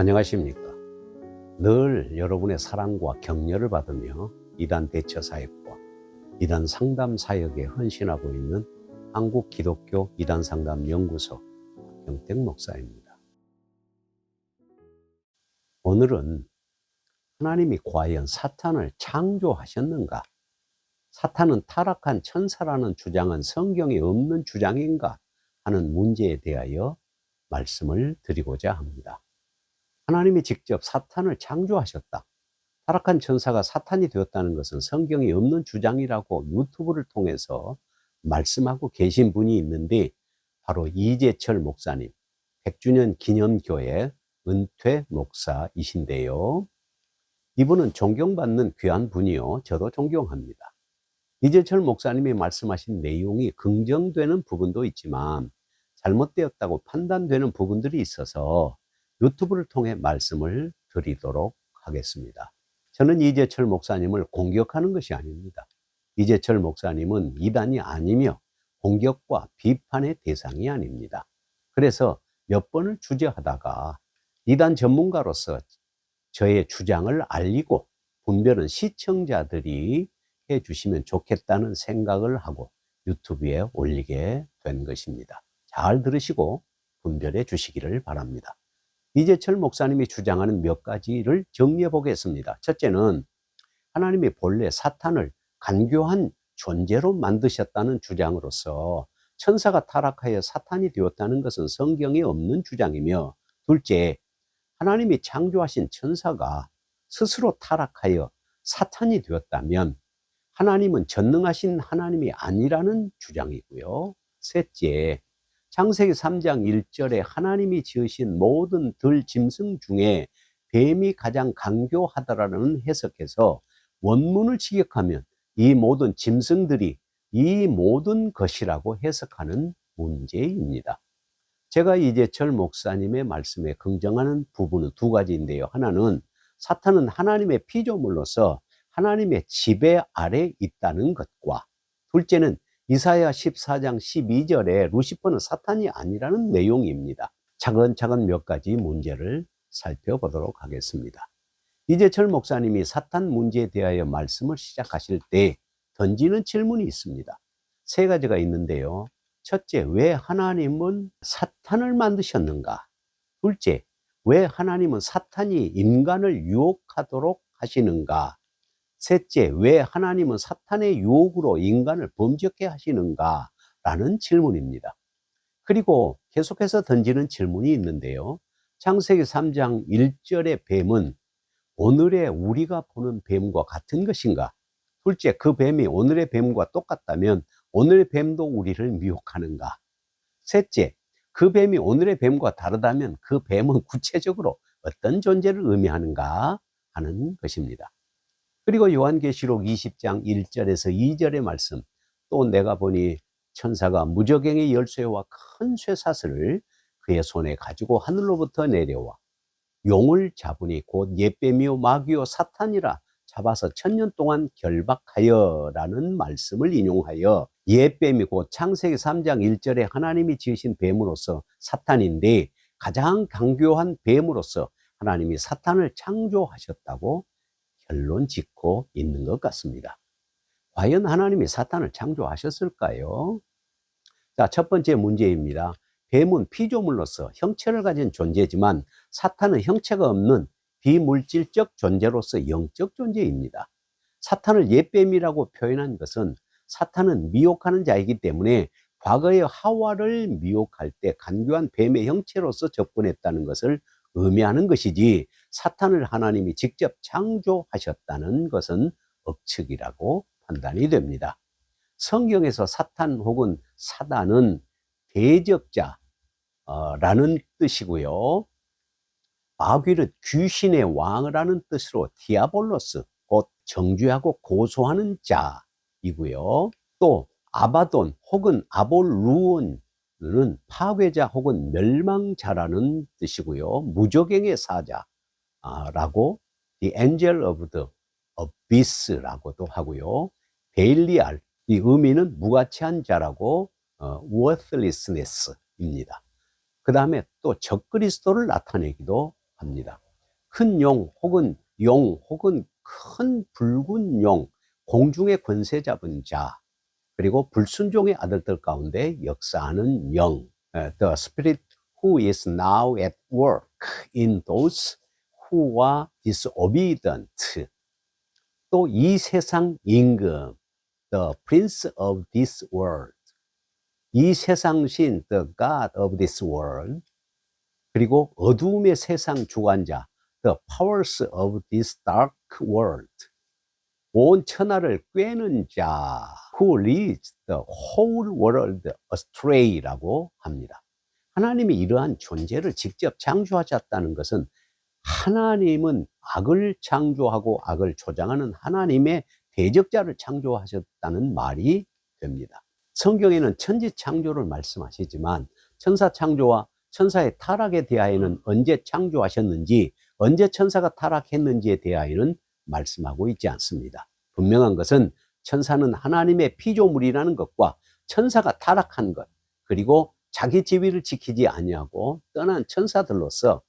안녕하십니까. 늘 여러분의 사랑과 격려를 받으며 이단 대처 사역과 이단 상담 사역에 헌신하고 있는 한국 기독교 이단 상담 연구소 박경택 목사입니다. 오늘은 하나님이 과연 사탄을 창조하셨는가? 사탄은 타락한 천사라는 주장은 성경에 없는 주장인가? 하는 문제에 대하여 말씀을 드리고자 합니다. 하나님이 직접 사탄을 창조하셨다. 타락한 천사가 사탄이 되었다는 것은 성경에 없는 주장이라고 유튜브를 통해서 말씀하고 계신 분이 있는데, 바로 이재철 목사님, 100주년 기념교회 은퇴 목사이신데요. 이분은 존경받는 귀한 분이요, 저도 존경합니다. 이재철 목사님이 말씀하신 내용이 긍정되는 부분도 있지만 잘못되었다고 판단되는 부분들이 있어서 유튜브를 통해 말씀을 드리도록 하겠습니다. 저는 이재철 목사님을 공격하는 것이 아닙니다. 이재철 목사님은 이단이 아니며 공격과 비판의 대상이 아닙니다. 그래서 몇 번을 주저하다가 이단 전문가로서 저의 주장을 알리고 분별은 시청자들이 해주시면 좋겠다는 생각을 하고 유튜브에 올리게 된 것입니다. 잘 들으시고 분별해 주시기를 바랍니다. 이재철 목사님이 주장하는 몇 가지를 정리해 보겠습니다. 첫째는 하나님이 본래 사탄을 간교한 존재로 만드셨다는 주장으로서 천사가 타락하여 사탄이 되었다는 것은 성경에 없는 주장이며, 둘째, 하나님이 창조하신 천사가 스스로 타락하여 사탄이 되었다면 하나님은 전능하신 하나님이 아니라는 주장이고요. 셋째, 창세기 3장 1절에 하나님이 지으신 모든 들 짐승 중에 뱀이 가장 간교하다라는 해석에서 원문을 직역하면 이 모든 짐승들이 이 모든 것이라고 해석하는 문제입니다. 제가 이재철 목사님의 말씀에 긍정하는 부분은 두 가지인데요. 하나는 사탄은 하나님의 피조물로서 하나님의 지배 아래 있다는 것과, 둘째는 이사야 14장 12절에 루시퍼는 사탄이 아니라는 내용입니다. 차근차근 몇 가지 문제를 살펴보도록 하겠습니다. 이재철 목사님이 사탄 문제에 대하여 말씀을 시작하실 때 던지는 질문이 있습니다. 세 가지가 있는데요. 첫째, 왜 하나님은 사탄을 만드셨는가? 둘째, 왜 하나님은 사탄이 인간을 유혹하도록 하시는가? 셋째, 왜 하나님은 사탄의 유혹으로 인간을 범죄케 하시는가? 라는 질문입니다. 그리고 계속해서 던지는 질문이 있는데요. 창세기 3장 1절의 뱀은 오늘의 우리가 보는 뱀과 같은 것인가? 둘째, 그 뱀이 오늘의 뱀과 똑같다면 오늘의 뱀도 우리를 미혹하는가? 셋째, 그 뱀이 오늘의 뱀과 다르다면 그 뱀은 구체적으로 어떤 존재를 의미하는가 하는 것입니다. 그리고 요한계시록 20장 1절에서 2절의 말씀, 또 내가 보니 천사가 무저갱의 열쇠와 큰 쇠사슬을 그의 손에 가지고 하늘로부터 내려와 용을 잡으니 곧 옛뱀이요 마귀요 사탄이라 잡아서 1000년 동안 결박하여 라는 말씀을 인용하여, 옛뱀이 곧 창세기 3장 1절에 하나님이 지으신 뱀으로서 사탄인데 가장 강교한 뱀으로서 하나님이 사탄을 창조하셨다고 결론 짓고 있는 것 같습니다. 과연 하나님이 사탄을 창조하셨을까요? 자, 첫 번째 문제입니다. 뱀은 피조물로서 형체를 가진 존재지만 사탄은 형체가 없는 비물질적 존재로서 영적 존재입니다. 사탄을 옛뱀이라고 표현한 것은 사탄은 미혹하는 자이기 때문에 과거의 하와를 미혹할 때 간교한 뱀의 형체로서 접근했다는 것을 의미하는 것이지, 사탄을 하나님이 직접 창조하셨다는 것은 억측이라고 판단이 됩니다. 성경에서 사탄 혹은 사단은 대적자라는 뜻이고요. 마귀는 귀신의 왕이라는 뜻으로 디아볼로스, 곧 정죄하고 고소하는 자이고요. 또 아바돈 혹은 아볼루온은 파괴자 혹은 멸망자라는 뜻이고요. 무저갱의 사자라고 The Angel of the Abyss라고도 하고요. 베일리알, 이 의미는 무가치한 자라고 worthlessness입니다. 그 다음에 또 적그리스도를 나타내기도 합니다. 큰 용 혹은 큰 붉은 용, 공중의 권세 잡은 자, 그리고 불순종의 아들들 가운데 역사하는 영, the spirit who is now at work in those who are disobedient. 또 이 세상 임금, the prince of this world. 이 세상 신, the god of this world. 그리고 어두움의 세상 주관자, the powers of this dark world. 온 천하를 꿰는 자, who leads the whole world astray라고 합니다. 하나님이 이러한 존재를 직접 창조하셨다는 것은 하나님은 악을 창조하고 악을 조장하는 하나님의 대적자를 창조하셨다는 말이 됩니다. 성경에는 천지 창조를 말씀하시지만 천사 창조와 천사의 타락에 대하여는 언제 창조하셨는지, 언제 천사가 타락했는지에 대하여는 말씀하고 있지 않습니다. 분명한 것은 천사는 하나님의 피조물이라는 것과 천사가 타락한 것, 그리고 자기 지위를 지키지 아니하고 떠난 천사들로서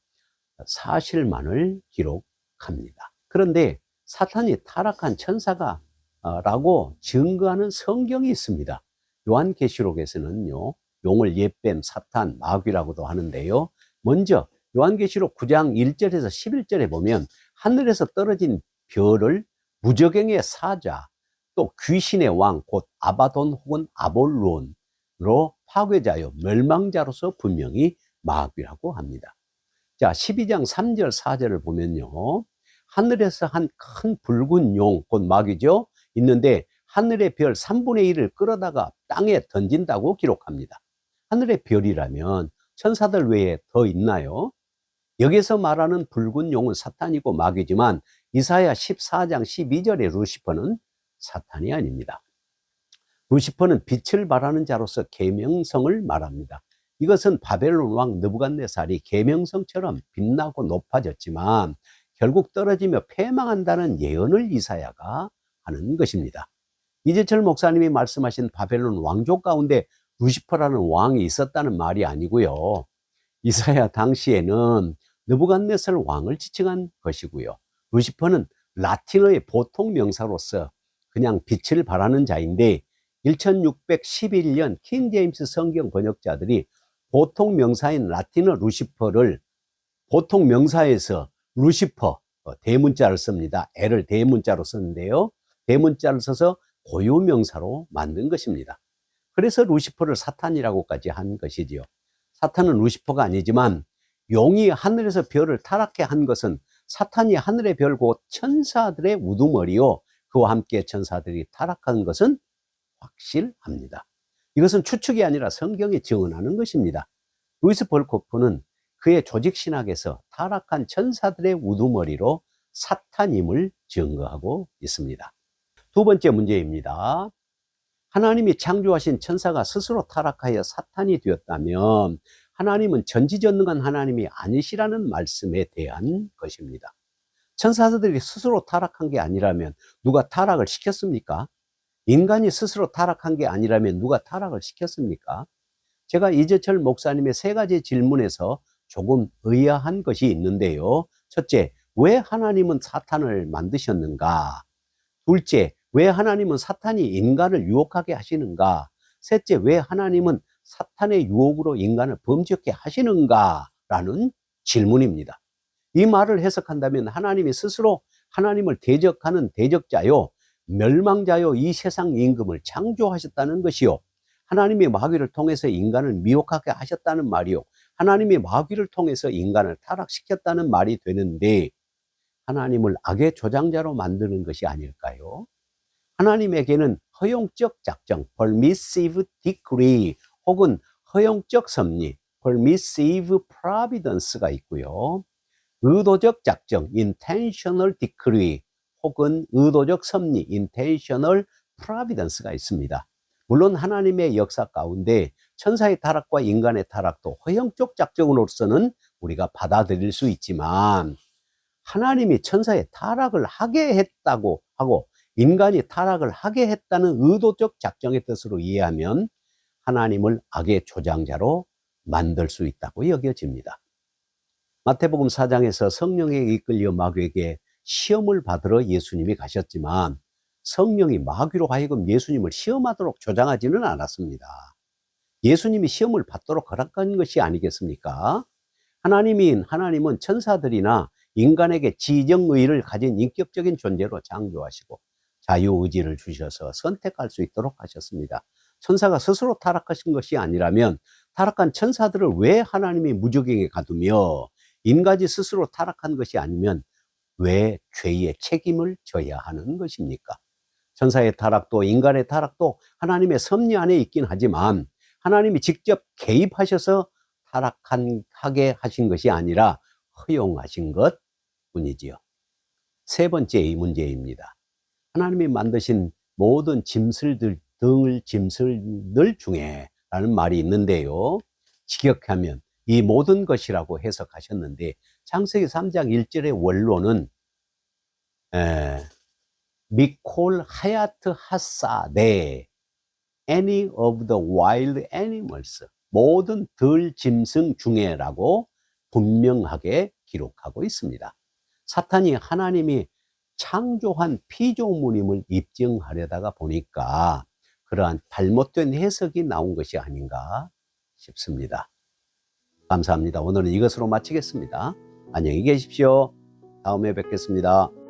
사실만을 기록합니다. 그런데 사탄이 타락한 천사가 라고 증거하는 성경이 있습니다. 요한계시록에서는요, 용을 옛뱀, 사탄, 마귀라고도 하는데요. 먼저 요한계시록 9장 1절에서 11절에 보면 하늘에서 떨어진 별을 무저갱의 사자, 또 귀신의 왕, 곧 아바돈 혹은 아볼론으로 파괴자요, 멸망자로서 분명히 마귀라고 합니다. 자, 12장 3절 4절을 보면요, 하늘에서 한 큰 붉은 용, 곧 마귀죠, 있는데 하늘의 별 3분의 1을 끌어다가 땅에 던진다고 기록합니다. 하늘의 별이라면 천사들 외에 더 있나요? 여기서 말하는 붉은 용은 사탄이고 마귀지만 이사야 14장 12절의 루시퍼는 사탄이 아닙니다. 루시퍼는 빛을 발하는 자로서 계명성을 말합니다. 이것은 바벨론 왕 느부갓네살이 계명성처럼 빛나고 높아졌지만 결국 떨어지며 패망한다는 예언을 이사야가 하는 것입니다. 이재철 목사님이 말씀하신 바벨론 왕족 가운데 루시퍼라는 왕이 있었다는 말이 아니고요, 이사야 당시에는 느부갓네살 왕을 지칭한 것이고요, 루시퍼는 라틴어의 보통 명사로서 그냥 빛을 발하는 자인데 1611년 킹 제임스 성경 번역자들이 보통 명사인 라틴어 루시퍼를 보통 명사에서 루시퍼, 대문자를 씁니다. L을 대문자로 썼는데요, 대문자를 써서 고유명사로 만든 것입니다. 그래서 루시퍼를 사탄이라고까지 한 것이지요. 사탄은 루시퍼가 아니지만 용이 하늘에서 별을 타락해 한 것은 사탄이 하늘의 별 곧 천사들의 우두머리요, 그와 함께 천사들이 타락한 것은 확실합니다. 이것은 추측이 아니라 성경이 증언하는 것입니다. 루이스 볼코프는 그의 조직신학에서 타락한 천사들의 우두머리로 사탄임을 증거하고 있습니다. 두 번째 문제입니다. 하나님이 창조하신 천사가 스스로 타락하여 사탄이 되었다면 하나님은 전지전능한 하나님이 아니시라는 말씀에 대한 것입니다. 천사들이 스스로 타락한 게 아니라면 누가 타락을 시켰습니까? 인간이 스스로 타락한 게 아니라면 누가 타락을 시켰습니까? 제가 이재철 목사님의 세 가지 질문에서 조금 의아한 것이 있는데요. 첫째, 왜 하나님은 사탄을 만드셨는가? 둘째, 왜 하나님은 사탄이 인간을 유혹하게 하시는가? 셋째, 왜 하나님은 사탄의 유혹으로 인간을 범죄케 하시는가? 라는 질문입니다. 이 말을 해석한다면 하나님이 스스로 하나님을 대적하는 대적자요, 멸망자요, 이 세상 임금을 창조하셨다는 것이요, 하나님의 마귀를 통해서 인간을 미혹하게 하셨다는 말이요, 하나님의 마귀를 통해서 인간을 타락시켰다는 말이 되는데 하나님을 악의 조장자로 만드는 것이 아닐까요? 하나님에게는 허용적 작정, permissive decree, 혹은 허용적 섭리, permissive providence가 있고요, 의도적 작정, intentional decree, 혹은 의도적 섭리, intentional providence가 있습니다. 물론 하나님의 역사 가운데 천사의 타락과 인간의 타락도 허용적 작정으로서는 우리가 받아들일 수 있지만 하나님이 천사의 타락을 하게 했다고 하고 인간이 타락을 하게 했다는 의도적 작정의 뜻으로 이해하면 하나님을 악의 조장자로 만들 수 있다고 여겨집니다. 마태복음 4장에서 성령에 이끌려 마귀에게 시험을 받으러 예수님이 가셨지만 성령이 마귀로 하여금 예수님을 시험하도록 조장하지는 않았습니다. 예수님이 시험을 받도록 허락한 것이 아니겠습니까? 하나님은 천사들이나 인간에게 지정의를 가진 인격적인 존재로 창조하시고 자유의지를 주셔서 선택할 수 있도록 하셨습니다. 천사가 스스로 타락하신 것이 아니라면 타락한 천사들을 왜 하나님이 무적행에 가두며 인간이 스스로 타락한 것이 아니면 왜 죄의 책임을 져야 하는 것입니까? 천사의 타락도 인간의 타락도 하나님의 섭리 안에 있긴 하지만 하나님이 직접 개입하셔서 타락하게 하신 것이 아니라 허용하신 것 뿐이지요. 세 번째 이 문제입니다. 하나님이 만드신 모든 짐승들 중에 라는 말이 있는데요. 직역하면 이 모든 것이라고 해석하셨는데 창세기 3장 1절의 원로는 미콜 하야트 하사데 any of the wild animals, 모든 들 짐승 중에라고 분명하게 기록하고 있습니다. 사탄이 하나님이 창조한 피조물임을 입증하려다가 보니까 그러한 잘못된 해석이 나온 것이 아닌가 싶습니다. 감사합니다. 오늘은 이것으로 마치겠습니다. 안녕히 계십시오. 다음에 뵙겠습니다.